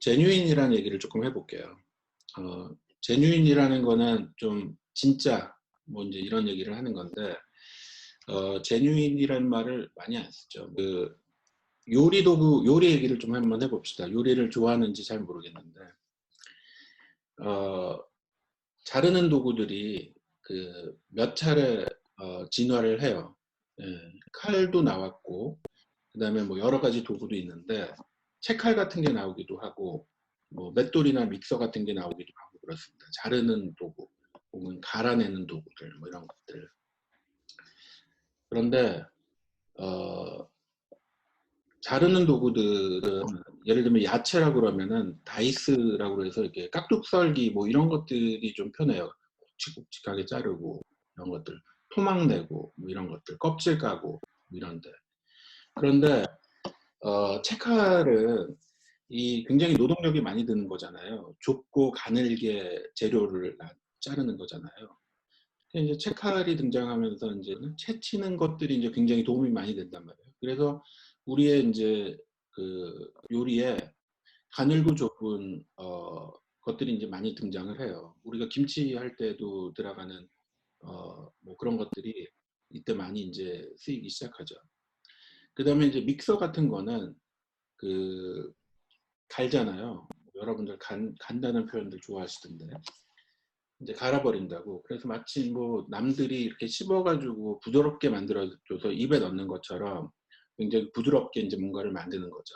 제뉴인이라는 얘기를 조금 해볼게요. 제뉴인이라는 거는 좀 진짜 뭐 이제 이런 얘기를 하는 건데, 제뉴인이라는 말을 많이 안 쓰죠. 그 요리 도구, 요리 얘기를 좀 한번 해봅시다. 요리를 좋아하는지 잘 모르겠는데, 어, 자르는 도구들이 그 몇 차례 진화를 해요. 예, 칼도 나왔고, 그다음에 뭐 여러 가지 도구도 있는데 채칼 같은 게 나오기도 하고 뭐 맷돌이나 믹서 같은 게 나오기도 하고 그렇습니다. 자르는 도구 혹은 갈아내는 도구들 뭐 이런 것들. 그런데 어, 자르는 도구들은 예를 들면 야채라고 그러면은 다이스라고 해서 이렇게 깍둑썰기 뭐 이런 것들이 좀 편해요. 굵직굵직하게 자르고 이런 것들, 토막 내고 뭐 이런 것들, 껍질 까고 뭐 이런데. 그런데 채칼은 이 굉장히 노동력이 많이 드는 거잖아요. 좁고 가늘게 재료를 자르는 거잖아요. 근데 이제 채칼이 등장하면서 이제는 채치는 것들이 이제 굉장히 도움이 많이 된단 말이에요. 그래서 우리의 이제 그 요리에 가늘고 좁은 것들이 이제 많이 등장을 해요. 우리가 김치 할 때도 들어가는 뭐 그런 것들이 이때 많이 이제 쓰이기 시작하죠. 그다음에 이제 믹서 같은 거는 그 갈잖아요. 여러분들 간다는 표현들 좋아하시던데. 이제 갈아버린다고. 그래서 마치 뭐 남들이 이렇게 씹어가지고 부드럽게 만들어줘서 입에 넣는 것처럼 굉장히 부드럽게 이제 뭔가를 만드는 거죠.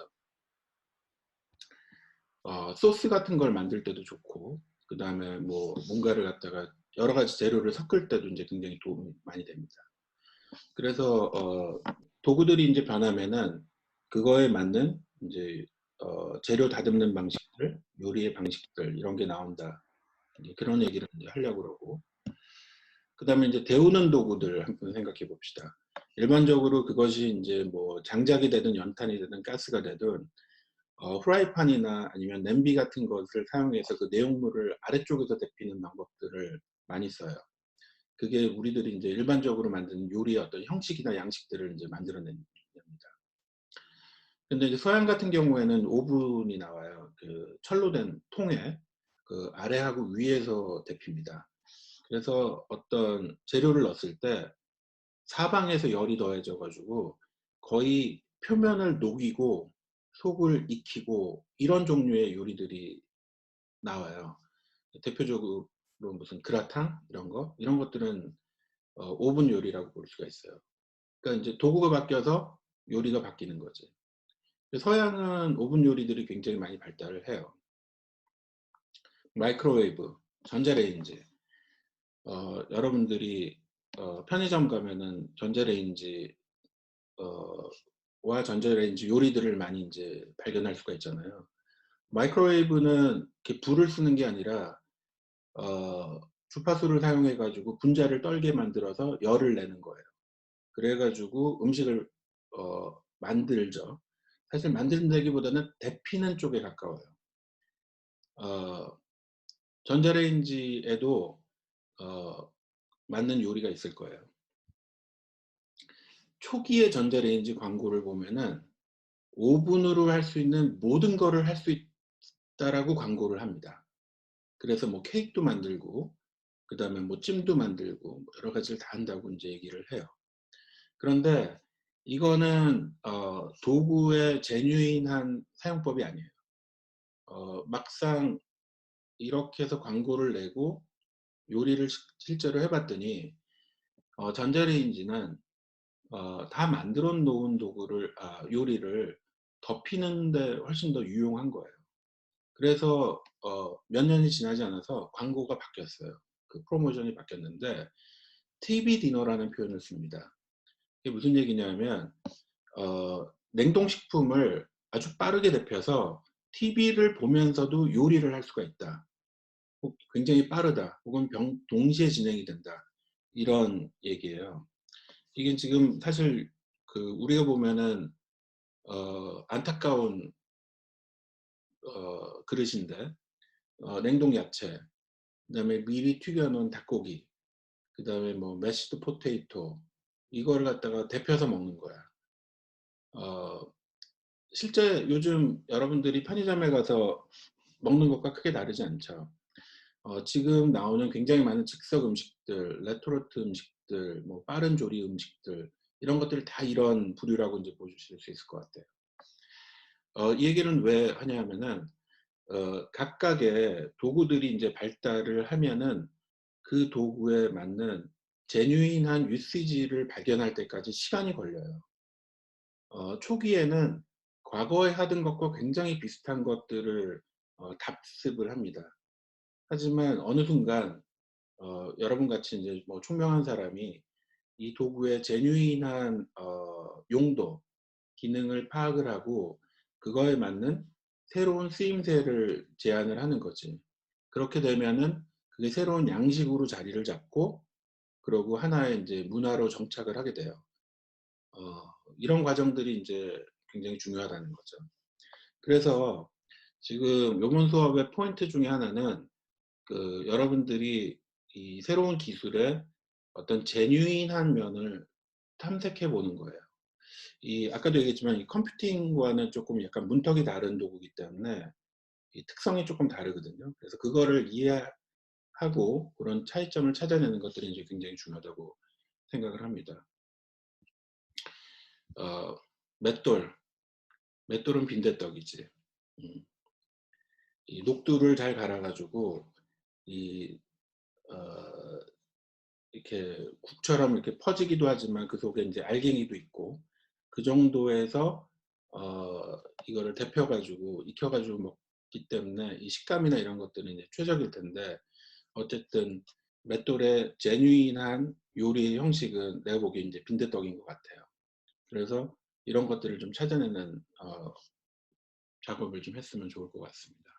소스 같은 걸 만들 때도 좋고, 그 다음에 뭐 뭔가를 갖다가 여러 가지 재료를 섞을 때도 이제 굉장히 도움이 많이 됩니다. 그래서 도구들이 이제 변하면은 그거에 맞는 이제 재료 다듬는 방식들, 요리의 방식들 이런 게 나온다. 이제 그런 얘기를 이제 하려고 그러고. 그다음에 이제 데우는 도구들 한번 생각해 봅시다. 일반적으로 그것이 이제 뭐 장작이 되든 연탄이 되든 가스가 되든 후라이팬이나 아니면 냄비 같은 것을 사용해서 그 내용물을 아래쪽에서 데피는 방법들을 많이 써요. 그게 우리들이 이제 일반적으로 만드는 요리의 어떤 형식이나 양식들을 이제 만들어내는 겁니다. 근데 이제 서양 같은 경우에는 오븐이 나와요. 그 철로 된 통에 그 아래하고 위에서 데핍니다. 그래서 어떤 재료를 넣었을 때 사방에서 열이 더해져 가지고 거의 표면을 녹이고 속을 익히고 이런 종류의 요리들이 나와요. 대표적으로 무슨 그라탕 이런 것들은 오븐 요리라고 볼 수가 있어요. 그러니까 이제 도구가 바뀌어서 요리가 바뀌는 거지. 서양은 오븐 요리들이 굉장히 많이 발달을 해요. 마이크로웨이브, 전자레인지. 여러분들이 편의점 가면은 전자레인지 와 전자레인지 요리들을 많이 이제 발견할 수가 있잖아요. 마이크로웨이브는 이렇게 불을 쓰는 게 아니라 주파수를 사용해 가지고 분자를 떨게 만들어서 열을 내는 거예요. 그래 가지고 음식을 만들죠. 사실 만든다기보다는 데피는 쪽에 가까워요. 어 전자레인지에도 어 맞는 요리가 있을 거예요. 초기의 전자레인지 광고를 보면은 오븐으로 할 수 있는 모든 거를 할 수 있다라고 광고를 합니다. 그래서 뭐 케이크도 만들고 그다음에 뭐 찜도 만들고 뭐 여러 가지를 다 한다고 인제 얘기를 해요. 그런데 이거는 도구의 제뉴인한 사용법이 아니에요. 막상 이렇게 해서 광고를 내고 요리를 실제로 해 봤더니 전자레인지는 다 만들어 놓은 도구를 요리를 덮이는 데 훨씬 더 유용한 거예요. 그래서 몇 년이 지나지 않아서 광고가 바뀌었어요. 그 프로모션이 바뀌었는데 TV 디너라는 표현을 씁니다. 이게 무슨 얘기냐면 냉동식품을 아주 빠르게 데펴서 TV를 보면서도 요리를 할 수가 있다. 혹 굉장히 빠르다. 혹은 동시에 진행이 된다. 이런 얘기예요. 이게 지금 사실 그 우리가 보면은 안타까운 그릇인데 냉동 야채, 그다음에 미리 튀겨 놓은 닭고기, 그다음에 뭐 매시드 포테이토 이거를 갖다가 데펴서 먹는 거야. 어 실제 요즘 여러분들이 편의점에 가서 먹는 것과 크게 다르지 않죠. 지금 나오는 굉장히 많은 즉석 음식들, 레토르트 음식들, 뭐 빠른 조리 음식들 이런 것들이 다 이런 부류라고 인제 보실 수 있을 것 같아요. 이 얘기는 왜 하냐면은 각각의 도구들이 인제 발달을 하면은 그 도구에 맞는 제뉴인한 유시지를 발견할 때까지 시간이 걸려요. 초기에는 과거에 하던 것과 굉장히 비슷한 것들을 답습을 합니다. 하지만 어느 순간 여러분 같이 인제 뭐 총명한 사람이 이 도구의 제뉴인한 용도, 기능을 파악을 하고 그거에 맞는 새로운 쓰임새를 제안을 하는 거지. 그렇게 되면은 그게 새로운 양식으로 자리를 잡고 그러고 하나의 인제 문화로 정착을 하게 돼요. 이런 과정들이 인제 굉장히 중요하다는 거죠. 그래서 지금 요번 수업의 포인트 중에 하나는 여러분들이 이 새로운 기술의 어떤 제뉴인한 면을 탐색해 보는 거예요. 이 아까도 얘기했지만 이 컴퓨팅과는 쪼끔 약간 문턱이 다른 도구이기 때문에 이 특성이 쪼끔 다르거든요. 그래서 그거를 이해하고 그런 차이점을 찾아내는 것들이 인제 굉장히 중요하다고 생각을 합니다. 어 맷돌, 맷돌은 빈대떡이지. 음. 이 녹두를 잘 갈아 가지고 이 어 이렇게 국처럼 이렇게 퍼지기도 하지만 그 속에 인제 알갱이도 있고 그 정도에서 이거를 데펴 가지고 익혀 가지고 먹기 때문에 이 식감이나 이런 것들은 이제 최적일 텐데 어쨌든 맷돌의 제뉴인한 요리의 형식은 내가 보기엔 인제 빈대떡인 것 같아요. 그래서 이런 것들을 좀 찾아내는 작업을 좀 했으면 좋을 것 같습니다.